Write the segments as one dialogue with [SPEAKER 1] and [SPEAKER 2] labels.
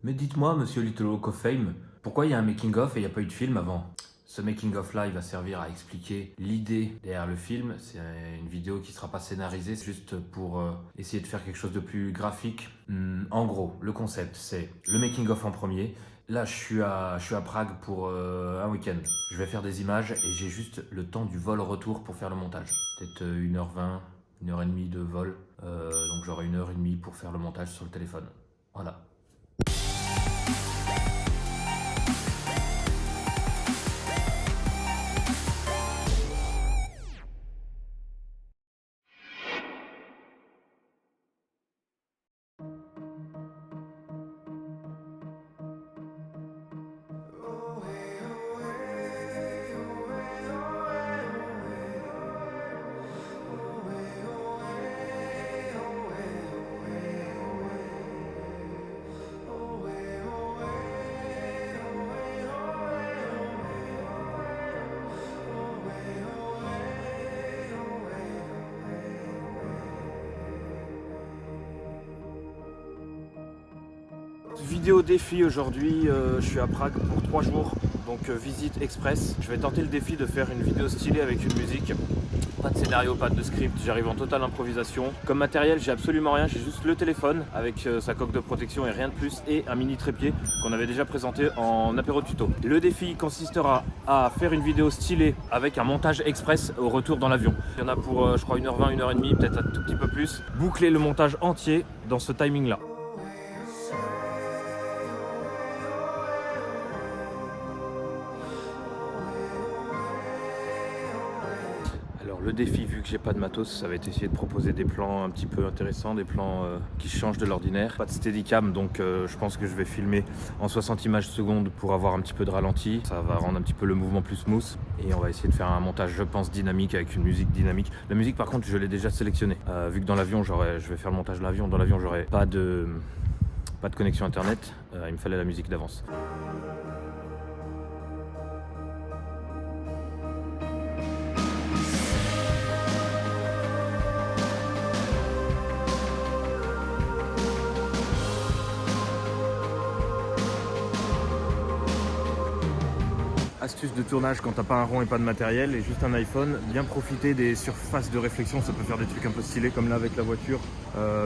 [SPEAKER 1] Mais dites-moi, monsieur Little Walk of Fame, pourquoi il y a un making-of et il n'y a pas eu de film avant? Ce making-of-là, il va servir à expliquer l'idée derrière le film. C'est une vidéo qui ne sera pas scénarisée, c'est juste pour essayer de faire quelque chose de plus graphique. En gros, le concept, c'est le making-of en premier. Là, je suis à Prague pour un week-end. Je vais faire des images et j'ai juste le temps du vol-retour pour faire le montage. Peut-être 1h20, 1h30 de vol. Donc j'aurai 1h30 pour faire le montage sur le téléphone. Voilà. Vidéo défi aujourd'hui, je suis à Prague pour 3 jours, donc visite express. Je vais tenter le défi de faire une vidéo stylée avec une musique. Pas de scénario, pas de script, j'arrive en totale improvisation. Comme matériel, j'ai absolument rien, j'ai juste le téléphone avec sa coque de protection et rien de plus, et un mini trépied qu'on avait déjà présenté en apéro tuto. Le défi consistera à faire une vidéo stylée avec un montage express au retour dans l'avion. Il y en a pour je crois 1h20, 1h30, peut-être un tout petit peu plus. Boucler le montage entier dans ce timing là. Alors le défi, vu que j'ai pas de matos, ça va être essayer de proposer des plans un petit peu intéressants, des plans qui changent de l'ordinaire. Pas de steadicam, donc je pense que je vais filmer en 60 images secondes pour avoir un petit peu de ralenti. Ça va rendre un petit peu le mouvement plus smooth. Et on va essayer de faire un montage, je pense, dynamique avec une musique dynamique. La musique par contre, je l'ai déjà sélectionnée. Vu que dans l'avion, je vais faire le montage de l'avion. Dans l'avion, j'aurai pas de connexion internet. Il me fallait la musique d'avance. Astuce de tournage quand t'as pas un rond et pas de matériel et juste un iPhone, bien profiter des surfaces de réflexion, ça peut faire des trucs un peu stylés comme là avec la voiture.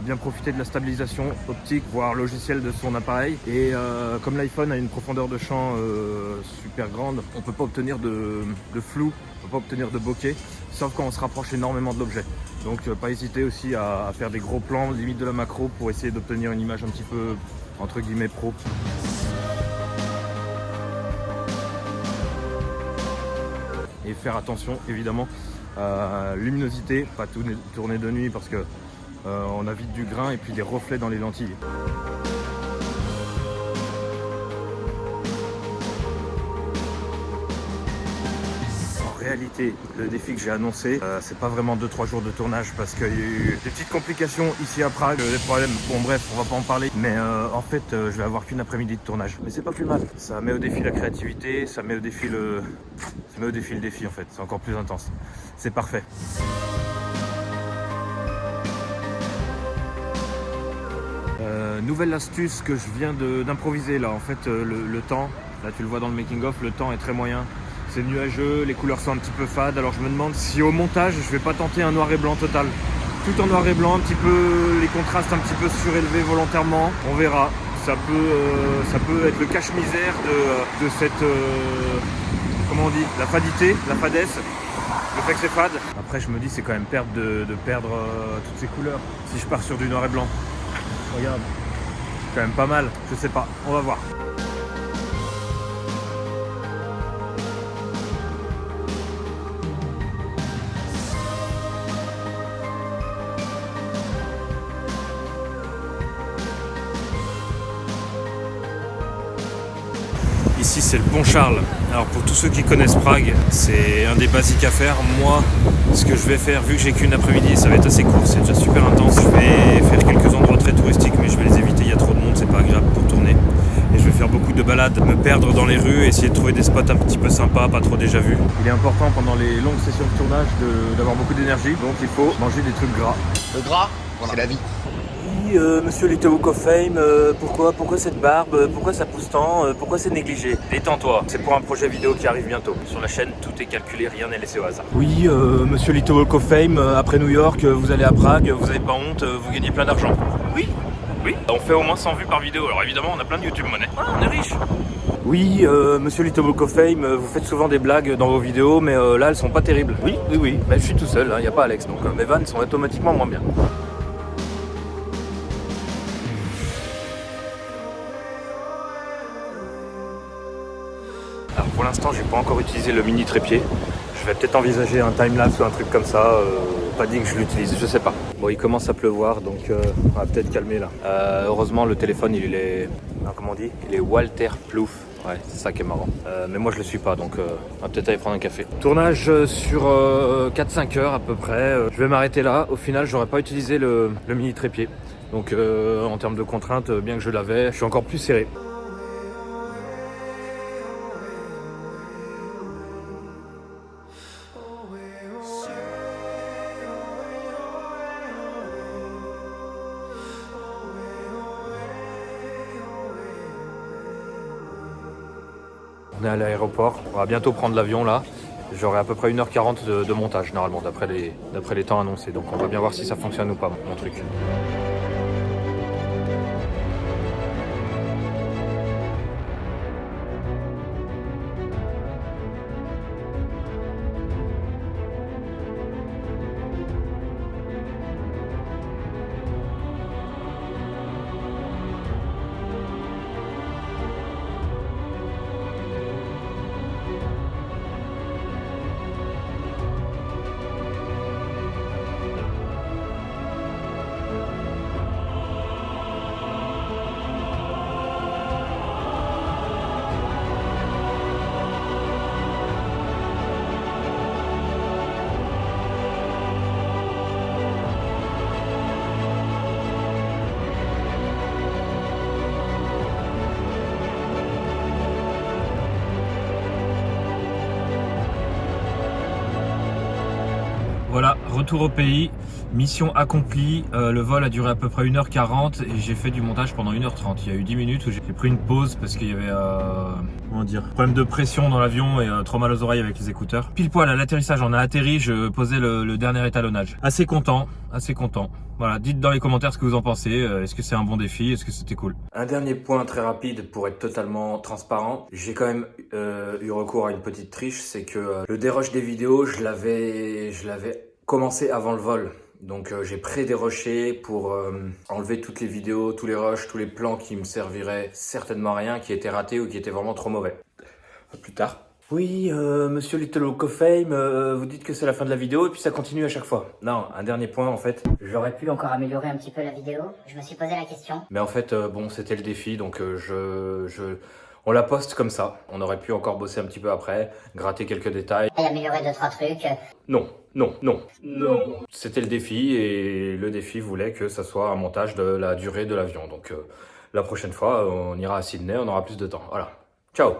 [SPEAKER 1] Bien profiter de la stabilisation optique, voire logicielle de son appareil. Et comme l'iPhone a une profondeur de champ super grande, on peut pas obtenir de flou, on peut pas obtenir de bokeh, sauf quand on se rapproche énormément de l'objet. Donc pas hésiter aussi à faire des gros plans, limite de la macro, pour essayer d'obtenir une image un petit peu entre guillemets pro. Et faire attention évidemment à luminosité, pas tourner de nuit parce que on a vite du grain et puis des reflets dans les lentilles. En réalité, le défi que j'ai annoncé, c'est pas vraiment 2-3 jours de tournage parce qu'il y a eu des petites complications ici à Prague, des problèmes, bon bref, on va pas en parler, mais en fait je vais avoir qu'une après-midi de tournage. Mais c'est pas plus mal, ça met au défi la créativité, ça met au défi le défi en fait, c'est encore plus intense. C'est parfait. Nouvelle astuce que je viens d'improviser là, en fait le temps, là tu le vois dans le making of, le temps est très moyen. C'est nuageux, les couleurs sont un petit peu fades, alors je me demande si au montage je vais pas tenter un noir et blanc total. Tout en noir et blanc, un petit peu les contrastes un petit peu surélevés volontairement, on verra. Ça peut être le cache-misère de cette, comment on dit, la fadité, la fadesse, le fait que c'est fade. Après je me dis c'est quand même perdre de perdre toutes ces couleurs si je pars sur du noir et blanc. Regarde, c'est quand même pas mal, je sais pas, on va voir. Ici c'est le Pont Charles. Alors pour tous ceux qui connaissent Prague, c'est un des basiques à faire. Moi, ce que je vais faire, vu que j'ai qu'une après-midi, ça va être assez court, c'est déjà super intense. Je vais faire quelques endroits très touristiques, mais je vais les éviter, il y a trop de monde, c'est pas agréable pour tourner. Et je vais faire beaucoup de balades, me perdre dans les rues, essayer de trouver des spots un petit peu sympas, pas trop déjà vus. Il est important pendant les longues sessions de tournage d'avoir beaucoup d'énergie, donc il faut manger des trucs gras.
[SPEAKER 2] Le gras, voilà. C'est la vie.
[SPEAKER 1] monsieur Little Walk of Fame, pourquoi cette barbe, pourquoi ça pousse tant, pourquoi c'est négligé? Détends-toi, c'est pour un projet vidéo qui arrive bientôt. Sur la chaîne, tout est calculé, rien n'est laissé au hasard. Oui, monsieur Little Walk of Fame, après New York, vous allez à Prague, vous avez pas honte, vous gagnez plein d'argent. Oui, oui, on fait au moins 100 vues par vidéo, alors évidemment on a plein de YouTube money. Ah, on est riche. Oui, monsieur Little Walk of Fame, vous faites souvent des blagues dans vos vidéos, mais là elles sont pas terribles. Oui, bah, je suis tout seul, il n'y a pas Alex, donc mes vannes sont automatiquement moins bien. Alors pour l'instant, j'ai pas encore utilisé le mini trépied. Je vais peut-être envisager un timelapse ou un truc comme ça. Pas dit que je l'utilise, je sais pas. Bon, il commence à pleuvoir, donc on va peut-être calmer là. Heureusement, le téléphone, il est... comment on dit? Il est waterproof. Ouais, c'est ça qui est marrant. Mais moi, je le suis pas, donc on va peut-être aller prendre un café. Tournage sur 4-5 heures à peu près. Je vais m'arrêter là. Au final, j'aurais pas utilisé le mini trépied. Donc en termes de contraintes, bien que je l'avais, je suis encore plus serré. On est à l'aéroport, on va bientôt prendre l'avion là. J'aurai à peu près 1h40 de montage normalement d'après les temps annoncés. Donc on va bien voir si ça fonctionne ou pas mon truc. Voilà, retour au pays, mission accomplie, le vol a duré à peu près 1h40 et j'ai fait du montage pendant 1h30. Il y a eu 10 minutes où j'ai pris une pause parce qu'il y avait comment dire, problème de pression dans l'avion et trop mal aux oreilles avec les écouteurs. Pile poil à l'atterrissage, on a atterri, je posais le dernier étalonnage. Assez content, assez content. Voilà, dites dans les commentaires ce que vous en pensez, est-ce que c'est un bon défi, est-ce que c'était cool? Un dernier point très rapide pour être totalement transparent, j'ai quand même eu recours à une petite triche, c'est que le dérush des vidéos, je l'avais commencé avant le vol. Donc j'ai pré-dérushé pour enlever toutes les vidéos, tous les rushs, tous les plans qui me serviraient certainement à rien, qui étaient ratés ou qui étaient vraiment trop mauvais. À plus tard. Oui, monsieur Little Walk of Fame, vous dites que c'est la fin de la vidéo et puis ça continue à chaque fois. Non, un dernier point en fait.
[SPEAKER 2] J'aurais pu encore améliorer un petit peu la vidéo. Je me suis posé la question.
[SPEAKER 1] Mais en fait, bon, c'était le défi, donc on la poste comme ça. On aurait pu encore bosser un petit peu après, gratter quelques détails.
[SPEAKER 2] Et améliorer 2-3 trucs.
[SPEAKER 1] Non. C'était le défi et le défi voulait que ça soit un montage de la durée de l'avion. Donc la prochaine fois, on ira à Sydney, on aura plus de temps. Voilà. Ciao.